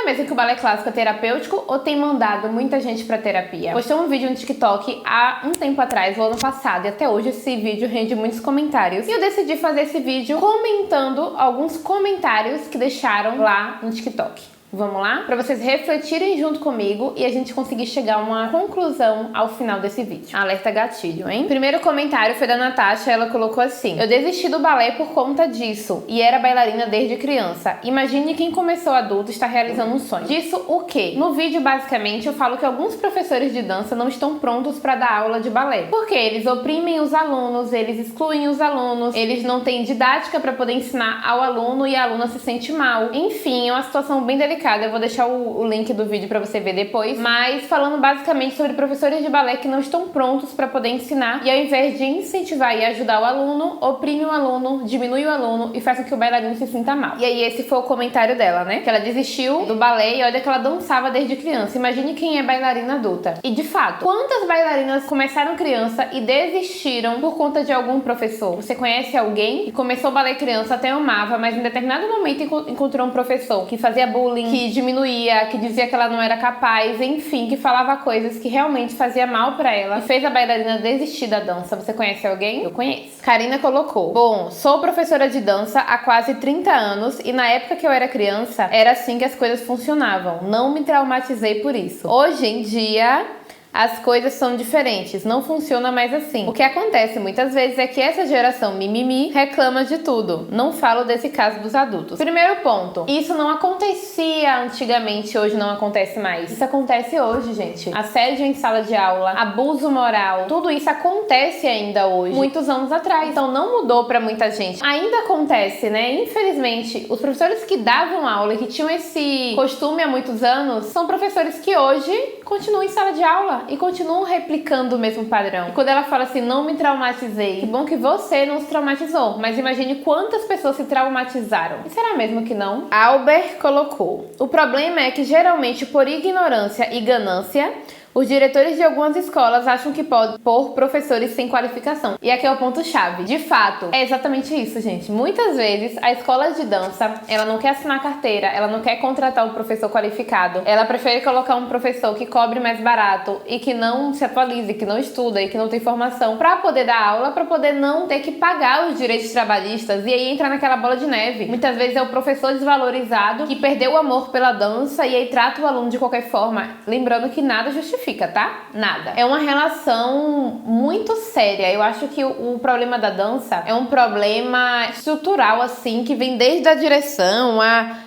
mesmo que o balé clássico é terapêutico ou tem mandado muita gente pra terapia? Postei um vídeo no TikTok há um tempo atrás, o ano passado, e até hoje esse vídeo rende muitos comentários. E eu decidi fazer esse vídeo comentando alguns comentários que deixaram lá no TikTok. Vamos lá? Pra vocês refletirem junto comigo e a gente conseguir chegar a uma conclusão ao final desse vídeo. Alerta gatilho, hein? Primeiro comentário foi da Natasha, ela colocou assim: eu desisti do balé por conta disso e era bailarina desde criança. Imagine quem começou adulto e está realizando um sonho. Disso o quê? No vídeo, basicamente, eu falo que alguns professores de dança não estão prontos para dar aula de balé. Porque eles oprimem os alunos, eles excluem os alunos, eles não têm didática para poder ensinar ao aluno e a aluna se sente mal. Enfim, é uma situação bem delicada. Eu vou deixar o link do vídeo pra você ver depois, mas falando basicamente sobre professores de balé que não estão prontos pra poder ensinar e ao invés de incentivar e ajudar o aluno, oprime o aluno, diminui o aluno e faz com que o bailarino se sinta mal. E aí esse foi o comentário dela, né? Que ela desistiu do balé e olha que ela dançava desde criança. Imagine quem é bailarina adulta. E de fato, quantas bailarinas começaram criança e desistiram por conta de algum professor? Você conhece alguém que começou o balé criança, até amava, mas em determinado momento encontrou um professor que fazia bullying, que diminuía, que dizia que ela não era capaz, enfim, que falava coisas que realmente fazia mal pra ela e fez a bailarina desistir da dança. Você conhece alguém? Eu conheço. Karina colocou: bom, sou professora de dança há quase 30 anos e na época que eu era criança era assim que as coisas funcionavam. Não me traumatizei por isso. Hoje em dia as coisas são diferentes, não funciona mais assim. O que acontece muitas vezes é que essa geração mimimi reclama de tudo. Não falo desse caso dos adultos. Primeiro ponto, isso não acontecia antigamente, hoje não acontece mais. Isso acontece hoje, gente. Assédio em sala de aula, abuso moral, tudo isso acontece ainda hoje, muitos anos atrás. Então não mudou pra muita gente. Ainda acontece, né? Infelizmente, os professores que davam aula e que tinham esse costume há muitos anos, são professores que hoje continuam em sala de aula e continuam replicando o mesmo padrão. E quando ela fala assim, não me traumatizei, que bom que você não se traumatizou, mas imagine quantas pessoas se traumatizaram. E será mesmo que não? Albert colocou: o problema é que geralmente por ignorância e ganância, os diretores de algumas escolas acham que podem pôr professores sem qualificação. E aqui é o ponto-chave. De fato, é exatamente isso, gente. Muitas vezes, a escola de dança, ela não quer assinar carteira, ela não quer contratar um professor qualificado. Ela prefere colocar um professor que cobre mais barato e que não se atualize, que não estuda e que não tem formação pra poder dar aula, pra poder não ter que pagar os direitos trabalhistas. E aí entra naquela bola de neve. Muitas vezes é o professor desvalorizado que perdeu o amor pela dança e aí trata o aluno de qualquer forma. Lembrando que nada justifica, tá? Nada. É uma relação muito séria. Eu acho que o problema da dança é um problema estrutural, assim, que vem desde a direção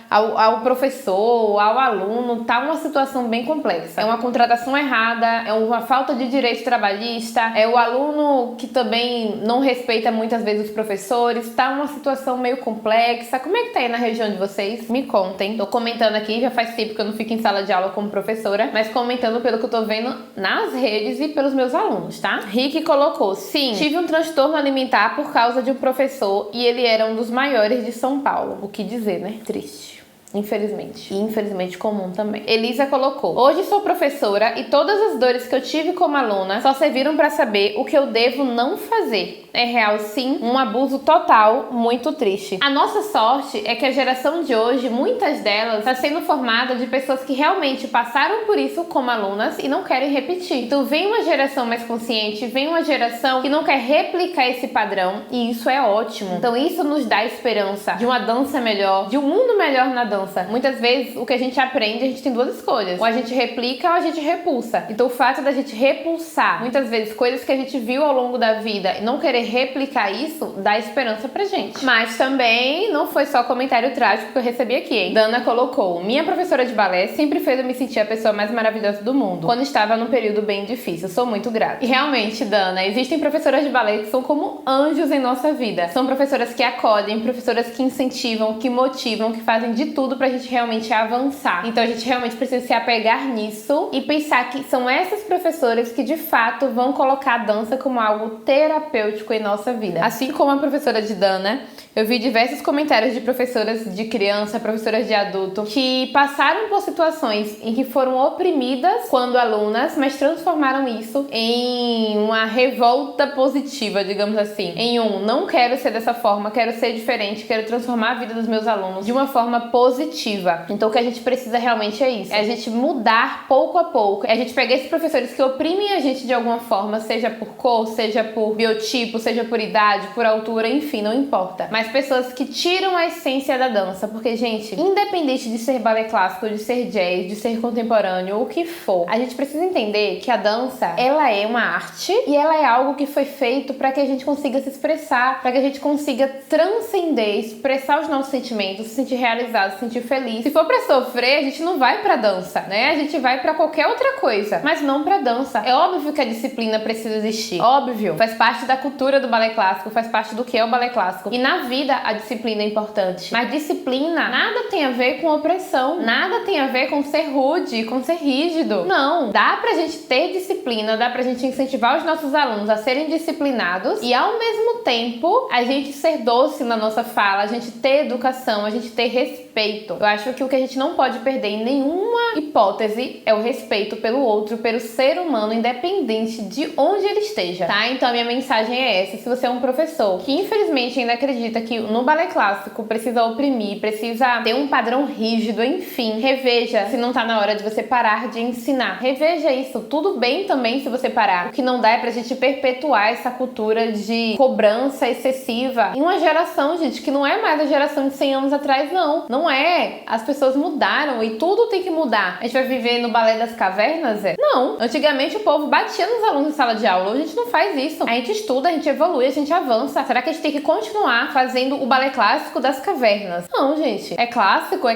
ao professor, ao aluno. Tá uma situação bem complexa. É uma contratação errada, é uma falta de direito trabalhista, é o aluno que também não respeita muitas vezes os professores. Tá uma situação meio complexa. Como é que tá aí na região de vocês? Me contem. Tô comentando aqui, já faz tempo que eu não fico em sala de aula como professora, mas comentando pelo que eu tô vendo nas redes e pelos meus alunos, tá? Rick colocou: sim, tive um transtorno alimentar por causa de um professor e ele era um dos maiores de São Paulo. O que dizer, né? Triste. Infelizmente. E infelizmente comum também. Elisa colocou: hoje sou professora e todas as dores que eu tive como aluna só serviram pra saber o que eu devo não fazer. É real, sim, um abuso total, muito triste. A nossa sorte é que a geração de hoje, muitas delas, está sendo formada de pessoas que realmente passaram por isso como alunas e não querem repetir. Então vem uma geração mais consciente, vem uma geração que não quer replicar esse padrão e isso é ótimo. Então isso nos dá esperança de uma dança melhor, de um mundo melhor na dança. Muitas vezes o que a gente aprende, a gente tem duas escolhas: ou a gente replica ou a gente repulsa. Então o fato da gente repulsar muitas vezes coisas que a gente viu ao longo da vida e não querer replicar isso, dá esperança pra gente. Mas também não foi só comentário trágico que eu recebi aqui, hein? Dana colocou: minha professora de balé sempre fez eu me sentir a pessoa mais maravilhosa do mundo quando estava num período bem difícil. Sou muito grata. E realmente, Dana, existem professoras de balé que são como anjos em nossa vida. São professoras que acolhem, professoras que incentivam, que motivam, que fazem de tudo pra gente realmente avançar. Então a gente realmente precisa se apegar nisso e pensar que são essas professoras que de fato vão colocar a dança como algo terapêutico em nossa vida. Assim como a professora de Dana, eu vi diversos comentários de professoras de criança, professoras de adulto, que passaram por situações em que foram oprimidas quando alunas, mas transformaram isso em uma revolta positiva, digamos assim. Em não quero ser dessa forma, quero ser diferente, quero transformar a vida dos meus alunos de uma forma positiva. positiva. Então o que a gente precisa realmente é isso, é a gente mudar pouco a pouco, é a gente pegar esses professores que oprimem a gente de alguma forma, seja por cor, seja por biotipo, seja por idade, por altura, enfim, não importa. Mas pessoas que tiram a essência da dança, porque, gente, independente de ser balé clássico, de ser jazz, de ser contemporâneo, o que for, a gente precisa entender que a dança, ela é uma arte e ela é algo que foi feito para que a gente consiga se expressar, para que a gente consiga transcender, expressar os nossos sentimentos, se sentir realizado, se sentir feliz. Se for pra sofrer, a gente não vai pra dança, né? A gente vai pra qualquer outra coisa, mas não pra dança. É óbvio que a disciplina precisa existir. Óbvio. Faz parte da cultura do balé clássico, faz parte do que é o balé clássico. E na vida a disciplina é importante. Mas disciplina nada tem a ver com opressão, nada tem a ver com ser rude, com ser rígido. Não. Dá pra gente ter disciplina, dá pra gente incentivar os nossos alunos a serem disciplinados e ao mesmo tempo a gente ser doce na nossa fala, a gente ter educação, a gente ter respeito. Eu acho que o que a gente não pode perder em nenhuma hipótese é o respeito pelo outro, pelo ser humano, independente de onde ele esteja, tá? Então a minha mensagem é essa: se você é um professor que infelizmente ainda acredita que no balé clássico precisa oprimir, precisa ter um padrão rígido, enfim, reveja se não tá na hora de você parar de ensinar. Reveja isso. Tudo bem também se você parar. O que não dá é pra gente perpetuar essa cultura de cobrança excessiva em uma geração, gente, que não é mais a geração de 100 anos atrás, não. Não é. As pessoas mudaram e tudo tem que mudar. A gente vai viver no balé das cavernas? Não. Antigamente o povo batia nos alunos em sala de aula. Hoje a gente não faz isso. A gente estuda, a gente evolui, a gente avança. Será que a gente tem que continuar fazendo o balé clássico das cavernas? Não, gente. É clássico,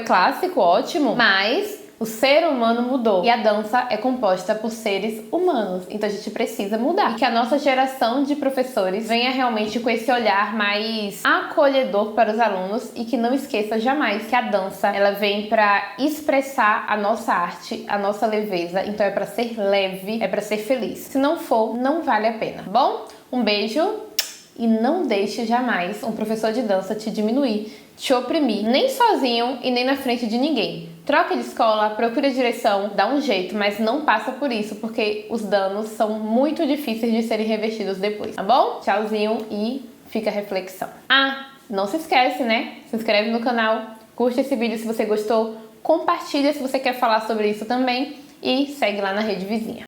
ótimo. Mas o ser humano mudou e a dança é composta por seres humanos, então a gente precisa mudar. E que a nossa geração de professores venha realmente com esse olhar mais acolhedor para os alunos e que não esqueça jamais que a dança, ela vem para expressar a nossa arte, a nossa leveza, então é para ser leve, é para ser feliz. Se não for, não vale a pena. Bom, um beijo e não deixe jamais um professor de dança te diminuir, te oprimir, nem sozinho e nem na frente de ninguém. Troca de escola, procura direção, dá um jeito, mas não passa por isso, porque os danos são muito difíceis de serem revertidos depois, tá bom? Tchauzinho e fica a reflexão. Ah, não se esquece, né? Se inscreve no canal, curte esse vídeo se você gostou, compartilha se você quer falar sobre isso também e segue lá na rede vizinha.